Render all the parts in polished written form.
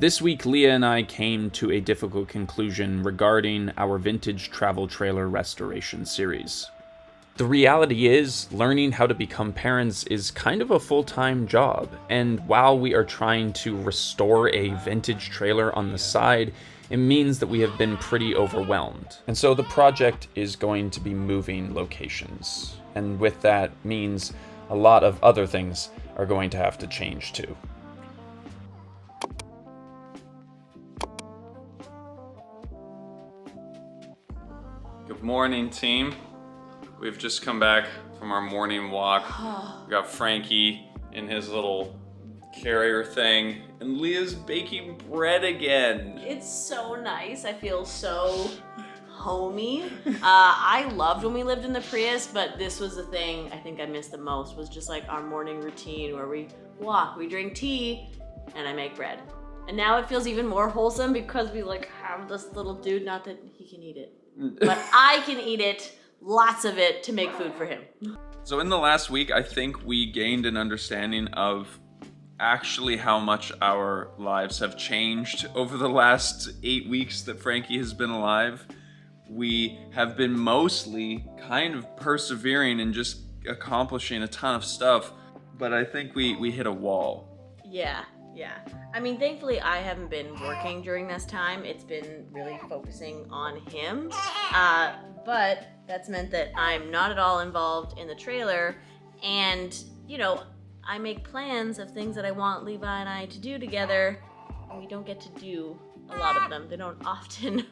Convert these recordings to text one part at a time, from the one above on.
This week, Leah and I came to a difficult conclusion regarding our vintage travel trailer restoration series. The reality is, learning how to become parents is kind of a full-time job, and while we are trying to restore a vintage trailer on the side, it means that we have been pretty overwhelmed. And so the project is going to be moving locations, and with that means a lot of other things are going to have to change too. Good morning, team. We've just come back from our morning walk. We got Frankie in his little carrier thing, and Leah's baking bread again. It's so nice. I feel so homey. I loved when we lived in the Prius, but this was the thing I think I missed the most, was just like our morning routine where we walk, we drink tea, and I make bread. And now it feels even more wholesome because we like have this little dude, not that he can eat it, but I can eat it. Lots of it to make food for him. So in the last week, I think we gained an understanding of actually how much our lives have changed over the last 8 weeks that Frankie has been alive. We have been mostly kind of persevering and just accomplishing a ton of stuff, but I think we hit a wall. Yeah. I mean, thankfully I haven't been working during this time. It's been really focusing on him. But that's meant that I'm not at all involved in the trailer, and, you know, I make plans of things that I want Levi and I to do together, and we don't get to do a lot of them. They don't often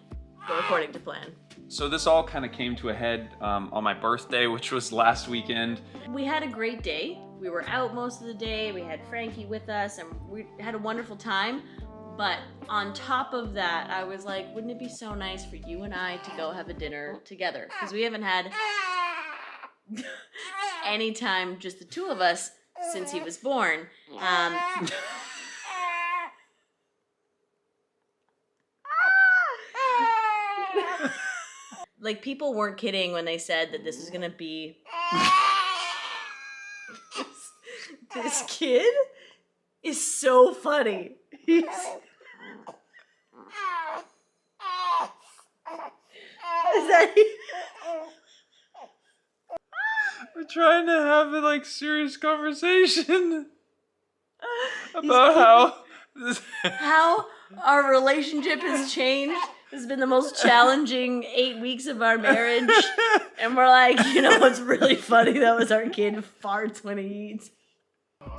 go according to plan. So this all kind of came to a head on my birthday, which was last weekend. We had a great day. We were out most of the day. We had Frankie with us, and we had a wonderful time. But on top of that, I was like, wouldn't it be so nice for you and I to go have a dinner together? Because we haven't had any time, just the two of us, since he was born. Like, people weren't kidding when they said that this was gonna be... This kid is so funny. He's... Is that... We're trying to have a serious conversation about how our relationship has changed. This has been the most challenging 8 weeks of our marriage. And we're like, you know what's really funny though is our kid farts when he eats.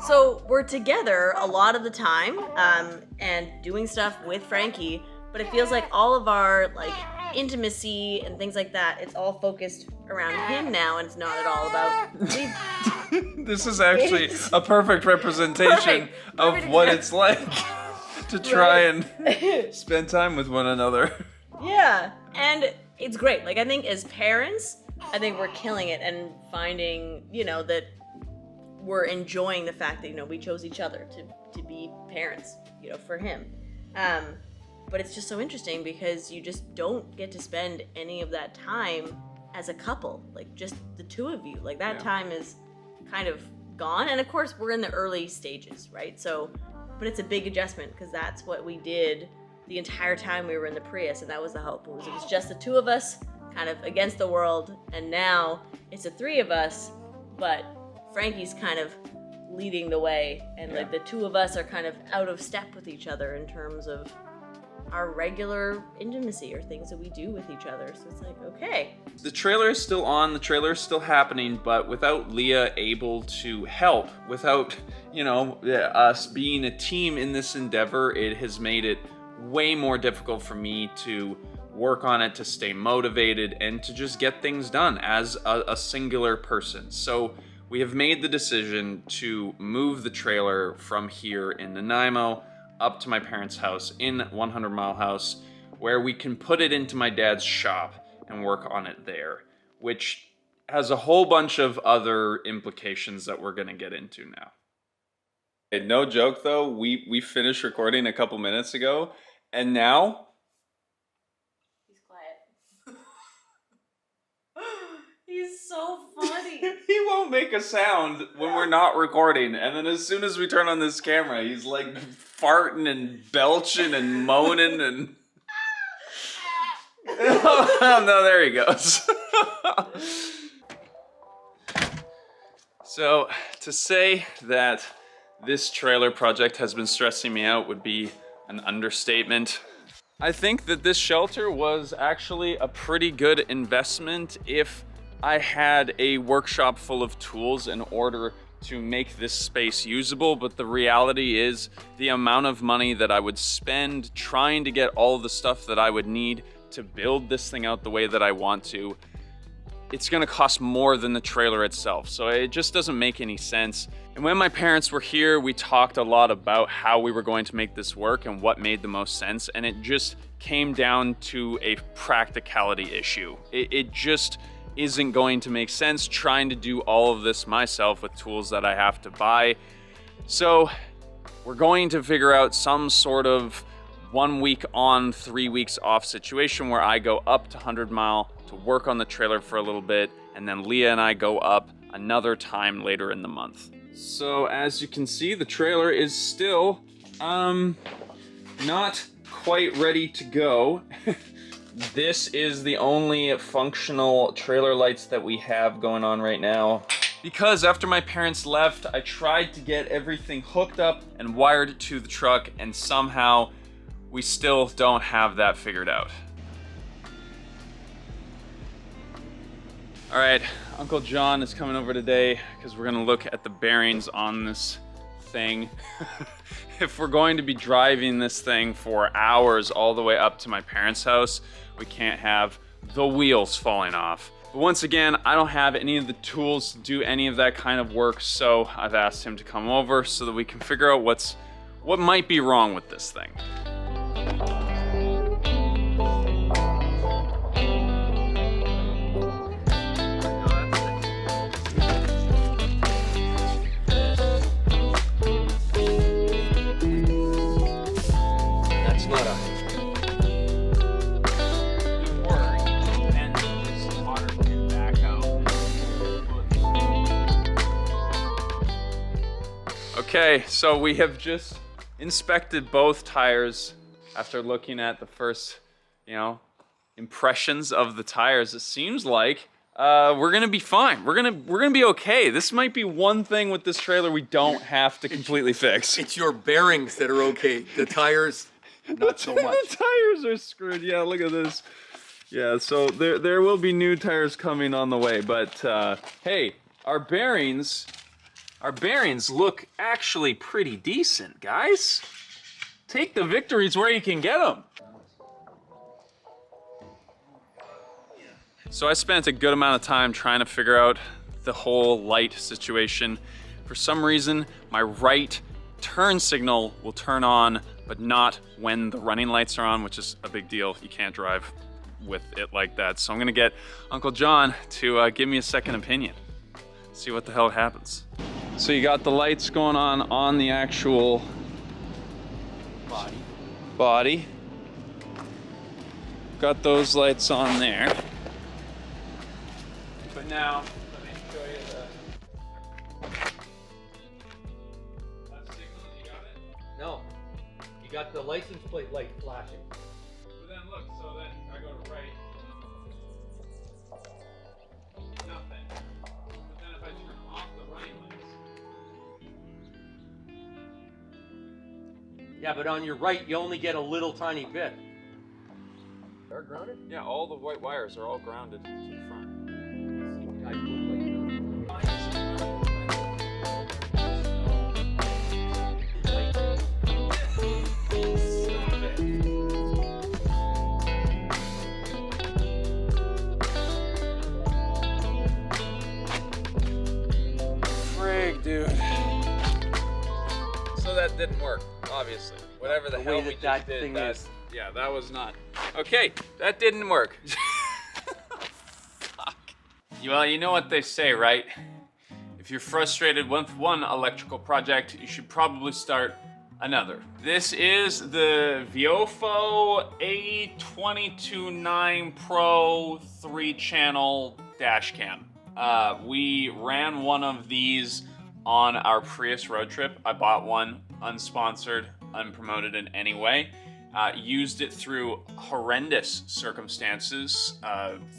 So we're together a lot of the time, and doing stuff with Frankie, but it feels like all of our intimacy and things like that, it's all focused around him now, and it's not at all about me. This is actually a perfect representation of what it's like to try and spend time with one another. Yeah, and it's great. I think as parents, I think we're killing it and finding, that we're enjoying the fact that, we chose each other to be parents, for him. But it's just so interesting because you just don't get to spend any of that time as a couple, just the two of you. That time is kind of gone. And of course, we're in the early stages, right? So, but it's a big adjustment because that's what we did the entire time we were in the Prius, and that was the hope. It was just the two of us, kind of against the world, and now it's the three of us, but Frankie's kind of leading the way, and the two of us are kind of out of step with each other in terms of our regular intimacy or things that we do with each other. So it's okay. The trailer is still on, the trailer is still happening, but without Leah able to help, without, us being a team in this endeavor, it has made it way more difficult for me to work on it, to stay motivated, and to just get things done as a singular person. So we have made the decision to move the trailer from here in Nanaimo up to my parents' house in 100 Mile House, where we can put it into my dad's shop and work on it there, which has a whole bunch of other implications that we're going to get into now. Hey, no joke though, we finished recording a couple minutes ago, and now... He's quiet. He's so funny. He won't make a sound when we're not recording, and then as soon as we turn on this camera, he's farting and belching and moaning and... Oh, no, there he goes. So, to say that this trailer project has been stressing me out would be an understatement. I think that this shelter was actually a pretty good investment if I had a workshop full of tools in order to make this space usable, but the reality is the amount of money that I would spend trying to get all the stuff that I would need to build this thing out the way that I want to, it's gonna cost more than the trailer itself. So it just doesn't make any sense. And when my parents were here, we talked a lot about how we were going to make this work and what made the most sense. And it just came down to a practicality issue. It just isn't going to make sense trying to do all of this myself with tools that I have to buy. So we're going to figure out some sort of 1 week on, 3 weeks off situation where I go up to 100 Mile to work on the trailer for a little bit, and then Leah and I go up another time later in the month. So as you can see, the trailer is still not quite ready to go. This is the only functional trailer lights that we have going on right now. Because after my parents left, I tried to get everything hooked up and wired to the truck, and somehow we still don't have that figured out. All right, Uncle John is coming over today because we're gonna look at the bearings on this thing. If we're going to be driving this thing for hours all the way up to my parents' house, we can't have the wheels falling off. But once again, I don't have any of the tools to do any of that kind of work, so I've asked him to come over so that we can figure out what might be wrong with this thing. Okay, so we have just inspected both tires after looking at the first, impressions of the tires. It seems like we're gonna be fine. We're gonna be okay. This might be one thing with this trailer we don't have to completely fix. It's your bearings that are okay. The tires, not so much. The tires are screwed. Yeah, look at this. Yeah, so there will be new tires coming on the way, but hey, our bearings look actually pretty decent, guys. Take the victories where you can get them. So I spent a good amount of time trying to figure out the whole light situation. For some reason, my right turn signal will turn on, but not when the running lights are on, which is a big deal. You can't drive with it like that. So I'm gonna get Uncle John to give me a second opinion. See what the hell happens. So you got the lights going on the actual body. Got those lights on there. But now, let me show you the left signal. You got it? No, you got the license plate light flashing. But then look, so then I go to right. Nothing. But then if I turn off the running lights. Yeah, but on your right, you only get a little tiny bit. They're grounded? Yeah, all the white wires are all grounded to the front. Frig, dude. So that didn't work, obviously. Whatever the hell we just did, yeah, that was not. Okay, that didn't work. Fuck. Well, you know what they say, right? If you're frustrated with one electrical project, you should probably start another. This is the Viofo A229 Pro 3-channel dash cam. We ran one of these on our Prius road trip. I bought one, unsponsored. unpromoted in any way. Used it through horrendous circumstances,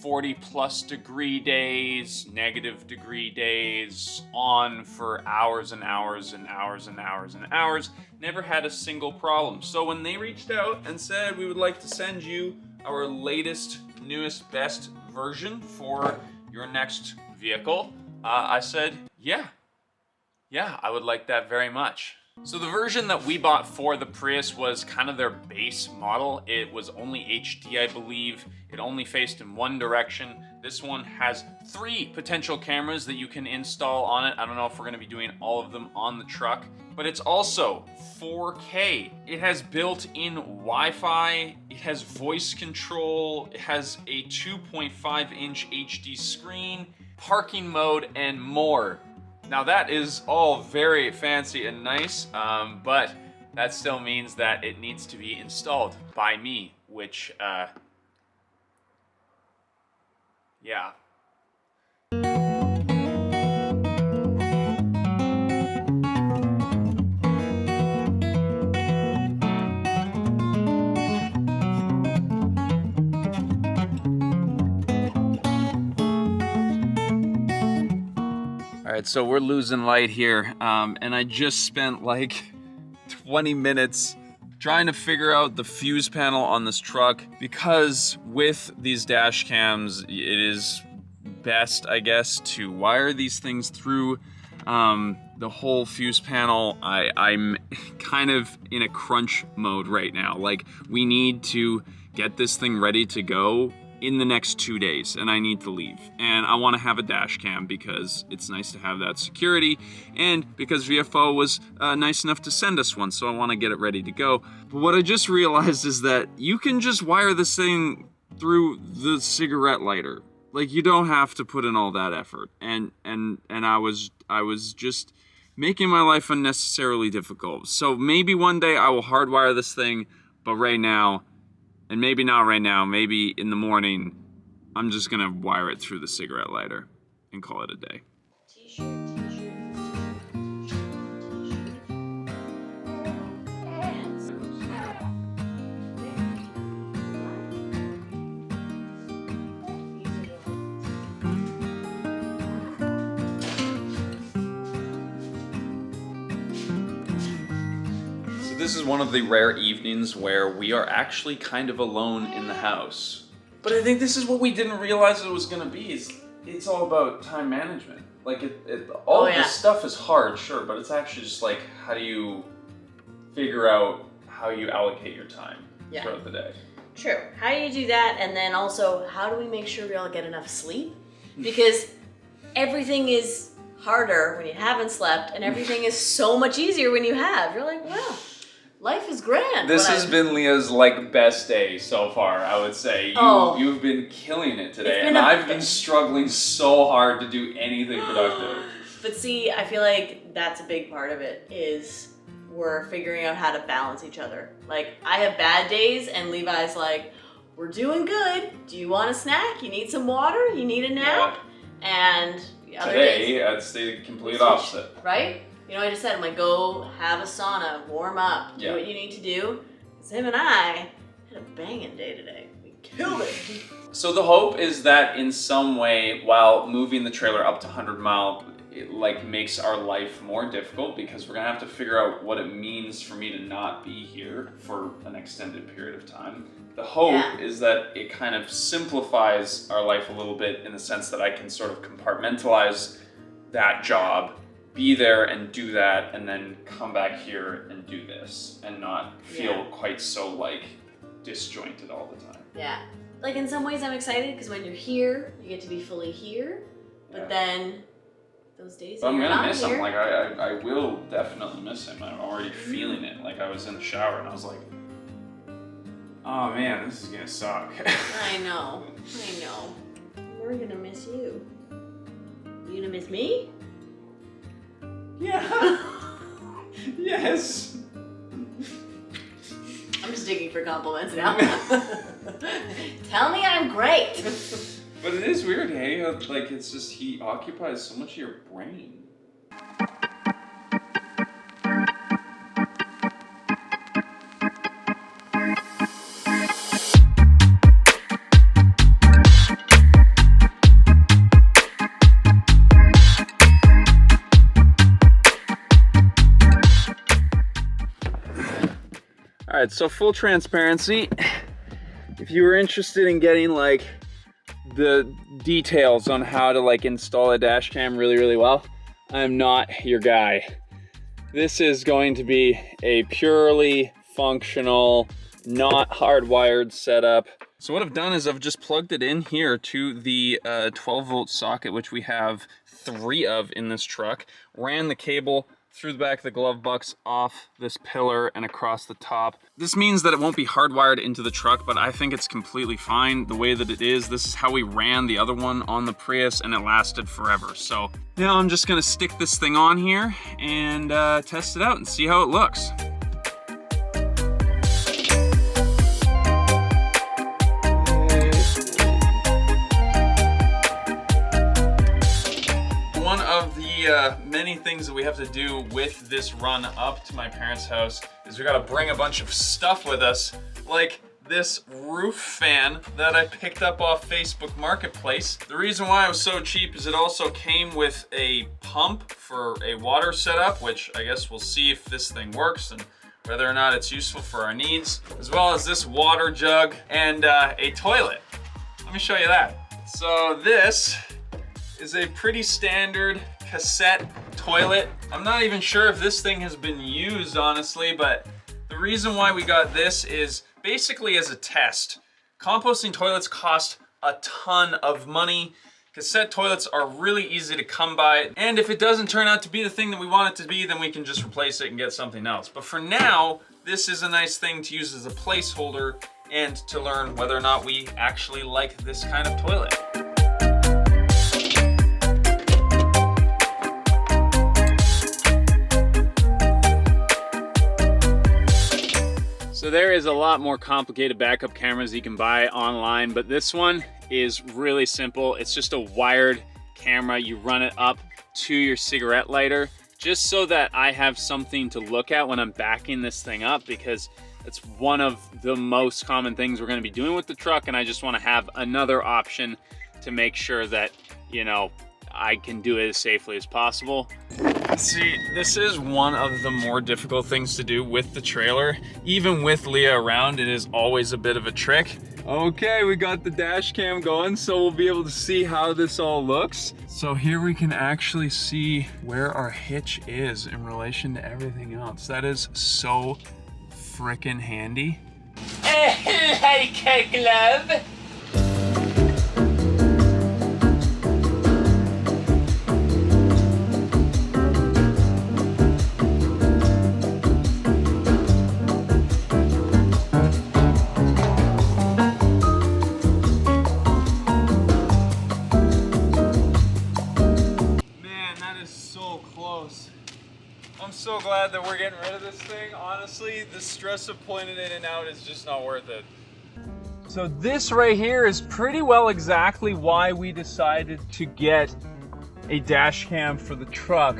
40 plus degree days, negative degree days, on for hours and hours and hours and hours and hours. Never had a single problem. So when they reached out and said, we would like to send you our latest, newest, best version for your next vehicle, I said, yeah, I would like that very much. So the version that we bought for the Prius was kind of their base model. It was only HD, I believe. It only faced in one direction. This one has 3 potential cameras that you can install on it. I don't know if we're going to be doing all of them on the truck, but it's also 4K. It has built-in Wi-Fi. It has voice control. It has a 2.5-inch HD screen, parking mode, and more. Now that is all very fancy and nice, but that still means that it needs to be installed by me, which, yeah. All right, so we're losing light here, and I just spent like 20 minutes trying to figure out the fuse panel on this truck, because with these dash cams, it is best, I guess, to wire these things through the whole fuse panel. I'm kind of in a crunch mode right now. Like, we need to get this thing ready to go in the next 2 days, and I need to leave. And I want to have a dash cam because it's nice to have that security, and because VFO was nice enough to send us one, so I want to get it ready to go. But what I just realized is that you can just wire this thing through the cigarette lighter. Like, you don't have to put in all that effort. And I was just making my life unnecessarily difficult. So maybe one day I will hardwire this thing, but right now, and maybe not right now, maybe in the morning, I'm just gonna wire it through the cigarette lighter and call it a day. This is one of the rare evenings where we are actually kind of alone in the house. But I think this is what we didn't realize it was going to be. It's all about time management. Like, all of this stuff is hard, sure, but it's actually just like, how do you figure out how you allocate your time throughout the day? True. How do you do that? And then also, how do we make sure we all get enough sleep? Because everything is harder when you haven't slept, and everything is so much easier when you have. You're like, wow. Life is grand. This has been Leah's best day so far, I would say. You've been killing it today, and I've been struggling so hard to do anything productive. But see, I feel like that's a big part of it, is we're figuring out how to balance each other. Like, I have bad days, and Levi's like, we're doing good. Do you want a snack? You need some water? You need a nap? Yeah. And the other days, it's the complete opposite. Right? You know, I just said, I'm like, go have a sauna, warm up, do what you need to do. Because him and I had a banging day today. We killed it. So the hope is that in some way, while moving the trailer up to 100 Mile, it makes our life more difficult, because we're gonna have to figure out what it means for me to not be here for an extended period of time. The hope is that it kind of simplifies our life a little bit, in the sense that I can sort of compartmentalize that job, be there and do that, and then come back here and do this, and not feel quite so disjointed all the time. Yeah. Like, in some ways I'm excited, because when you're here, you get to be fully here, but then those days I'm gonna miss here, him. Like, I will definitely miss him. I'm already feeling it. Like, I was in the shower and I was like, oh man, this is gonna suck. I know. We're gonna miss you. You gonna miss me? Yeah. Yes. I'm just digging for compliments now. Tell me I'm great. But it is weird, hey? It's just, he occupies so much of your brain. right, so full transparency. If you were interested in getting like the details on how to like install a dash cam really well, I'm not your guy. This is going to be a purely functional, not hardwired setup. So what I've done is I've just plugged it in here to the 12-volt socket, which we have 3 of in this truck. Ran the cable through the back of the glove box, off this pillar and across the top. This means that it won't be hardwired into the truck, but I think it's completely fine the way that it is. This is how we ran the other one on the Prius and it lasted forever. So now I'm just gonna stick this thing on here and test it out and see how it looks. One of the many things that we have to do with this run up to my parents' house is we gotta bring a bunch of stuff with us, like this roof fan that I picked up off Facebook Marketplace. The reason why it was so cheap is it also came with a pump for a water setup, which I guess we'll see if this thing works and whether or not it's useful for our needs, as well as this water jug and a toilet. Let me show you that. So this is a pretty standard cassette toilet. I'm not even sure if this thing has been used, honestly, but the reason why we got this is basically as a test. Composting toilets cost a ton of money. Cassette toilets are really easy to come by, and if it doesn't turn out to be the thing that we want it to be, then we can just replace it and get something else. But for now, this is a nice thing to use as a placeholder and to learn whether or not we actually like this kind of toilet. So there is a lot more complicated backup cameras you can buy online, but this one is really simple. It's just a wired camera. You run it up to your cigarette lighter just so that I have something to look at when I'm backing this thing up, because it's one of the most common things we're going to be doing with the truck, and I just want to have another option to make sure that, you know, I can do it as safely as possible. See, this is one of the more difficult things to do with the trailer. Even with Leah around, it is always a bit of a trick. Okay, we got the dash cam going, so we'll be able to see how this all looks. So here we can actually see where our hitch is in relation to everything else. That is so frickin' handy. Like a glove. I'm so glad that we're getting rid of this thing. Honestly, the stress of pulling it in and out is just not worth it. So this right here is pretty well exactly why we decided to get a dash cam for the truck,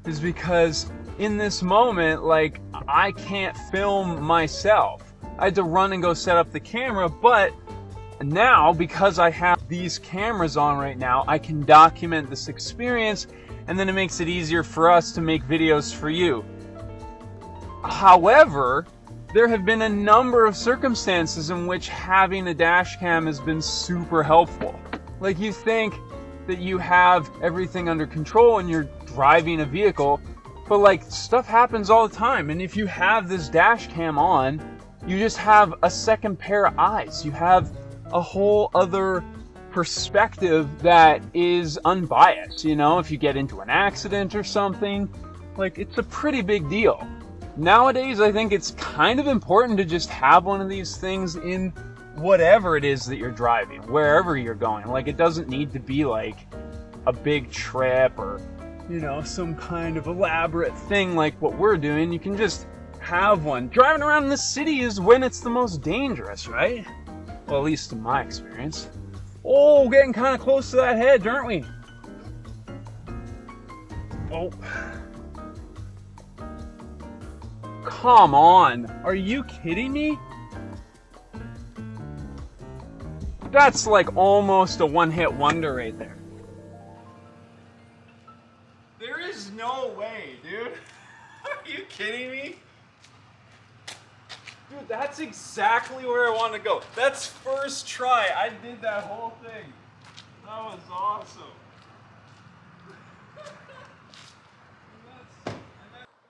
is because in this moment, like, I can't film myself. I had to run and go set up the camera, but now because I have these cameras on right now, I can document this experience, and then it makes it easier for us to make videos for you. However, there have been a number of circumstances in which having a dash cam has been super helpful. Like, you think that you have everything under control and you're driving a vehicle, but like, stuff happens all the time. And if you have this dash cam on, you just have a second pair of eyes. You have a whole other perspective that is unbiased. You know, if you get into an accident or something, like, it's a pretty big deal. Nowadays, I think it's kind of important to just have one of these things in whatever it is that you're driving, wherever you're going. Like, it doesn't need to be like a big trip or, you know, some kind of elaborate thing like what we're doing. You can just have one. Driving around in the city is when it's the most dangerous, right? Well, at least in my experience. Oh, getting kind of close to that hedge, aren't we? Oh. Come on. Are you kidding me? That's like almost a one-hit wonder right there. There is no way, dude. Are you kidding me? Dude, Dude, that's exactly where I want to go. That's first try. I did that whole thing. That was awesome.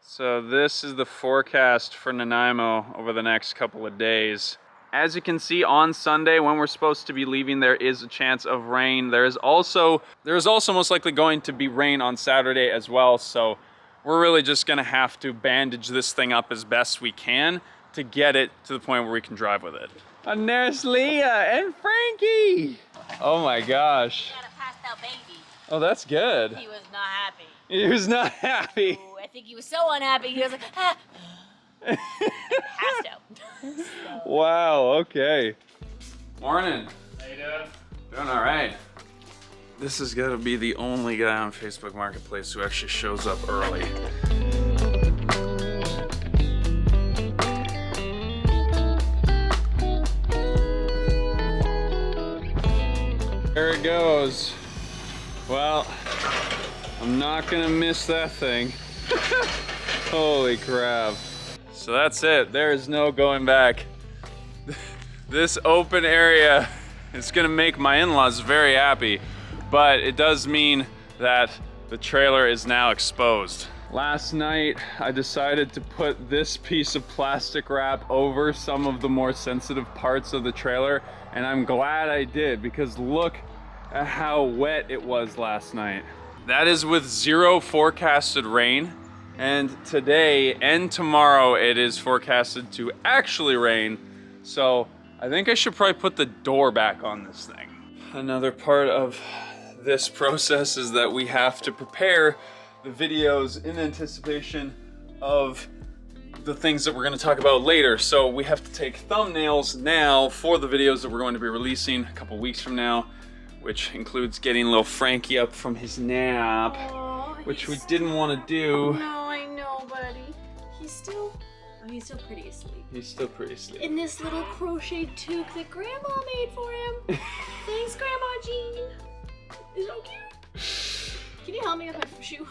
So this is the forecast for Nanaimo over the next couple of days. As you can see, on Sunday when we're supposed to be leaving, there is a chance of rain. There is also most likely going to be rain on Saturday as well. So we're really just gonna have to bandage this thing up as best we can to get it to the point where we can drive with it. And there's Leah and Frankie. Oh my gosh. Got a passed out baby. Oh, that's good. He was not happy. He was not happy. Ooh, I think he was so unhappy. He was like, ah. Passed out. So. Wow, okay. Morning. How you doing? Doing all right. This is gonna be the only guy on Facebook Marketplace who actually shows up early. There it goes. Well, I'm not gonna miss that thing. Holy crap. So that's it. There is no going back. This open area is gonna make my in-laws very happy, but it does mean that the trailer is now exposed. Last night, I decided to put this piece of plastic wrap over some of the more sensitive parts of the trailer, and I'm glad I did, because look at how wet it was last night. That is with 0 forecasted rain, and today and tomorrow it is forecasted to actually rain, so I think I should probably put the door back on this thing. Another part of this process is that we have to prepare the videos in anticipation of the things that we're going to talk about later. So we have to take thumbnails now for the videos that we're going to be releasing a couple weeks from now, which includes getting little Frankie up from his nap, which we didn't want to do. No, I know, buddy. He's still pretty asleep. He's still pretty asleep. In this little crocheted toque that Grandma made for him. Thanks, Grandma Jean. It's so cute. Can you help me with my shoe?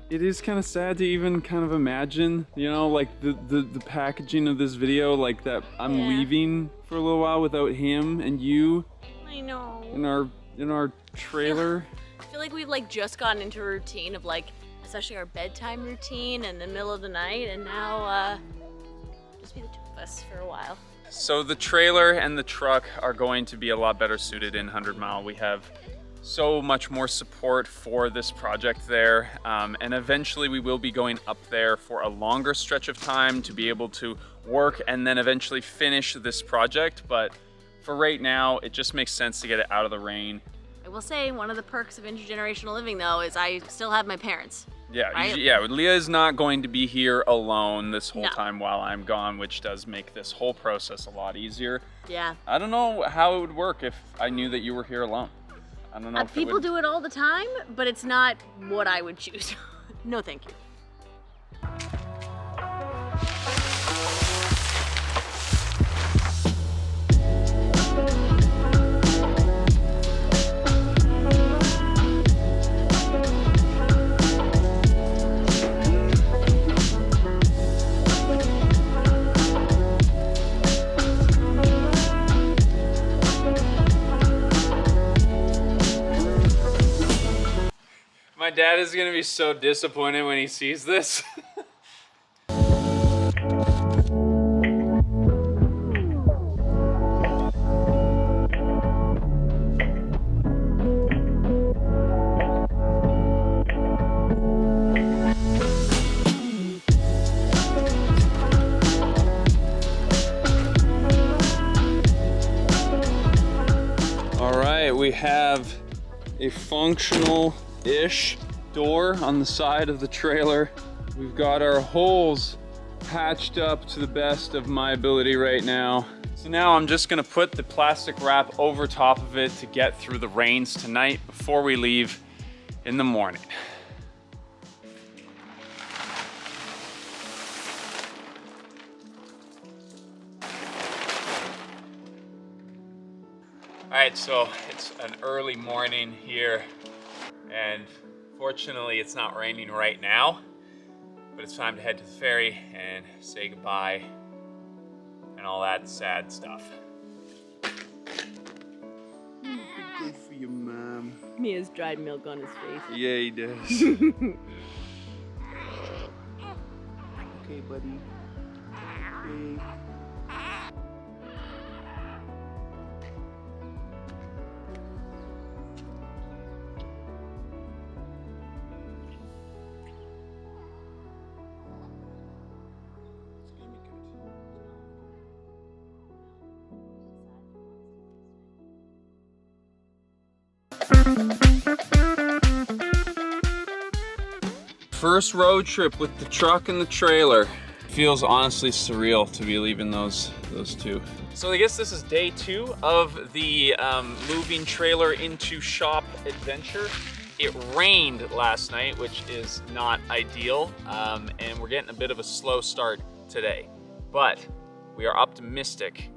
It is kind of sad to even kind of imagine, you know, like the packaging of this video, like that I'm leaving for a little while without him and you. I know. In our trailer. I feel like we've like just gotten into a routine of like, especially our bedtime routine in the middle of the night, and now just be the two of us for a while. So the trailer and the truck are going to be a lot better suited in 100 Mile. We have so much more support for this project there, and eventually we will be going up there for a longer stretch of time to be able to work and then eventually finish this project. But for right now, it just makes sense to get it out of the rain. I will say one of the perks of intergenerational living though is I still have my parents. Yeah, right? Yeah, Leah is not going to be here alone this whole time while I'm gone, which does make this whole process a lot easier. Yeah. I don't know how it would work if I knew that you were here alone. I don't know if people do it all the time, but it's not what I would choose. No, thank you. My dad is gonna be so disappointed when he sees this. All right, we have a functional-ish door on the side of the trailer. We've got our holes patched up to the best of my ability right now. So now I'm just gonna put the plastic wrap over top of it to get through the rains tonight before we leave in the morning. All right, so it's an early morning here, and fortunately it's not raining right now, but it's time to head to the ferry and say goodbye and all that sad stuff. Good for your mom. He has dried milk on his face. Yeah, he does. Okay, buddy. Okay. First road trip with the truck and the trailer. Feels honestly surreal to be leaving those two. So I guess this is day 2 of the moving trailer into shop adventure. It rained last night, which is not ideal, and we're getting a bit of a slow start today. But we are optimistic